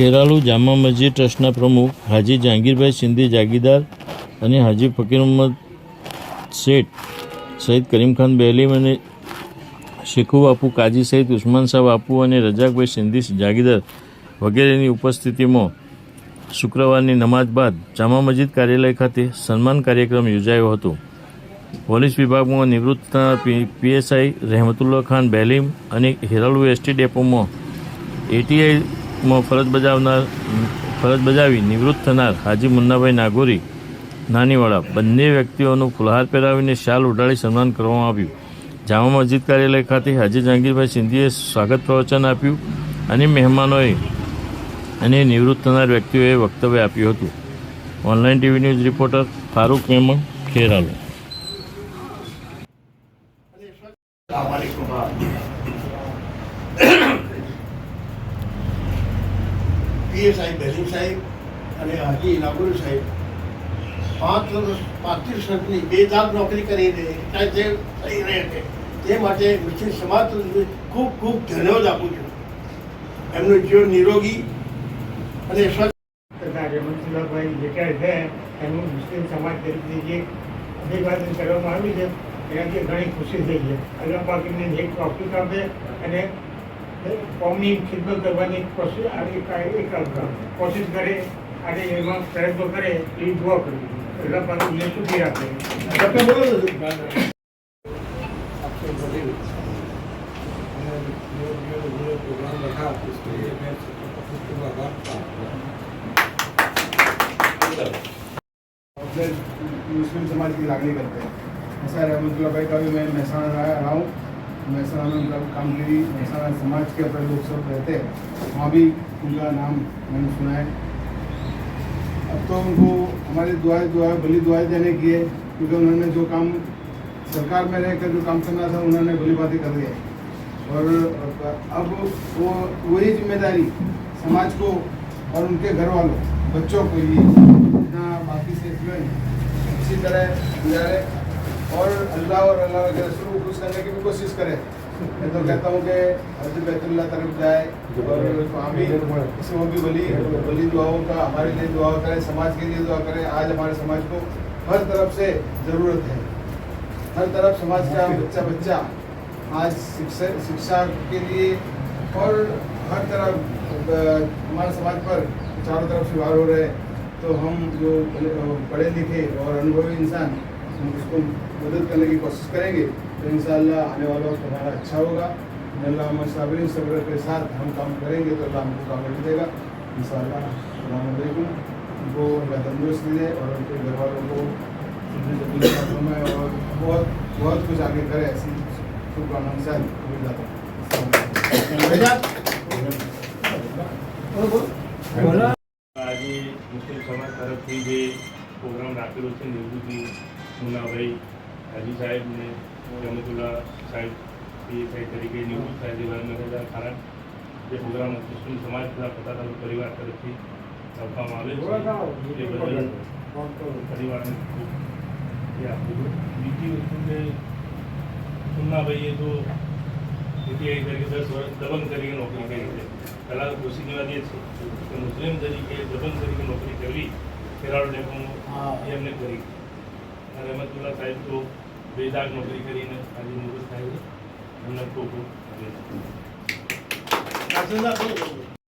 ખેરાલુ જામા મસ્જિદ ટ્રસ્ટના પ્રમુખ હાજી જહાંગીરભાઈ સિંધી જાગીરદાર અને હાજી ફકીર મોહમ્મદ શેઠ સહિત કરીમખાન બેલીમ અને શેખુ બાપુ કાજી સહિત ઉસ્માન શાહ બાપુ અને રજાકભાઈ સિંધી જાગીરદાર વગેરેની ઉપસ્થિતિમાં શુક્રવારની નમાજ બાદ જામા મસ્જિદ કાર્યાલય ખાતે સન્માન કાર્યક્રમ યોજાયો હતો. પોલીસ વિભાગમાં નિવૃત્ત થનાર પીએસઆઈ રહેમતુલ્લા ખાન બેલીમ અને ખેરાલુ એસટી ડેપોમાં એટીઆઈમાં ફરજ બજાવી નિવૃત્ત થનાર હાજી મુન્નાભાઈ નાગોરી નાનીવાડા બંને વ્યક્તિઓનું ફુલહાર પહેરાવીને શાલ ઉડાડી સન્માન કરવામાં આવ્યું. જામા મસ્જિદ કાર્યાલય ખાતે હાજી જહાંગીરભાઈ સિંધીએ સ્વાગત પ્રવચન આપ્યું અને મહેમાનોએ અને નિવૃત્ત થનાર વ્યક્તિઓએ વક્તવ્ય આપ્યું હતું. Online TV news reporter Farooq Memon, Kheralu. PSI Belim સાહેબ અને હાજી નાગોરી સાહેબ 35 વર્ષની બેદાગ નોકરી કરી થઈ રહે છે. તે માટે મુસ્લિમ સમાજ ખૂબ ખૂબ ધન્યવાદ આપું છું. એમનું જીવન નિરોગી અને રહેમતુલ્લાભાઈ રિટાયર્ડ છે એનું મુસ્લિમ સમાજ તરીકે જે અભિવાદન કરવામાં આવ્યું છે એનાથી ઘણી ખુશી થઈ છે. અલ્લાહ પાક એમને એક ટોપિક આપે અને કોમની ખિદમત કરવાની કોશિશ કરે અને એમાં પ્રયત્નો કરે એવી દુઆ કરવી. અલ્લાહ પાક એમને સુખી રાખે. प्रोग्राम रखा इसके लिए मैं सबको आभार मुस्लिम समाज की लागणी करते हैं. ऐसा रहमतुल्लाह भाई का भी मैं महसाना रहा हूँ. महसाना में उनका काम की महसाना समाज के अपने लोग सब रहते हैं, वहाँ भी उनका नाम मैंने सुना है. अब तो उनको हमारी दुआएं भली दुआएं देने की है, क्योंकि उन्होंने जो काम सरकार में रहकर जो काम करना था उन्होंने भली बातें कर दी है. और अब वो वही जिम्मेदारी समाज को और उनके घर वालों बच्चों को ही जितना बाकी से अच्छी तरह गुजारे और अल्लाह के रसूल को खुश करने की भी कोशिश करे. मैं तो कहता हूँ कि हज़रत बैतुल्लाह तरफ जाए और वहाँ भी इसे वो भी भली दुआओं का हमारे लिए दुआ करे, समाज के लिए दुआ करे. आज हमारे समाज को हर तरफ से ज़रूरत है. हर तरफ समाज का बच्चा आज शिक्षा के लिए और हर तरफ हमारे समाज पर चारों तरफ से वार हो रहे हैं. तो हम जो पढ़े लिखे और अनुभवी इंसान उसको मदद करने की कोशिश करेंगे तो इंशाअल्लाह आने वाला वक्त हमारा अच्छा होगा. अल्लाह साबिर सब्र के साथ हम काम करेंगे तो अल्लाह हमको कामयाबी देगा इंशाअल्लाह. अस्सलाम वालेकुम. उनको अल्लाह तंदुरुस्ती दे और उनके घर वालों को में और बहुत कुछ आगे करे ऐसी शुभकामनाओं के साथ जाता हूँ. આજે મુસ્લિમ સમાજ તરફથી જે પ્રોગ્રામ રાખેલો છે નિવૃત્તિ મુન્નાભાઈ હાજી સાહેબને રહેમતુલ્લાહ સાહેબ પીએસઆઈ તરીકે નિવૃત્ત થાય છે ભાવનગરના કારણ જે પ્રોગ્રામ મુસ્લિમ સમાજ તથા પતાતાલુ પરિવાર તરફથી રાખવામાં આવે છે એ બદલ પરિવારને ખૂબ આપું છું. બીજી વસ્તુ કે મુન્નાભાઈએ તો એટીઆઈ તરીકે 10 વર્ષ દબંગ તરીકે નોકરી કરી છે. પહેલાં ખુશીની વાત એ છે કે મુસ્લિમ તરીકે દબંગ તરીકે નોકરી કરવી ખેરાલુ ડેપોમાં એમને કરી. રહેમતુલ્લાહ સાહેબ તો બેદાગ નોકરી કરીને આજે નિવૃત્ત થાય છે. એમને ખૂબ ખૂબ અભિનંદન.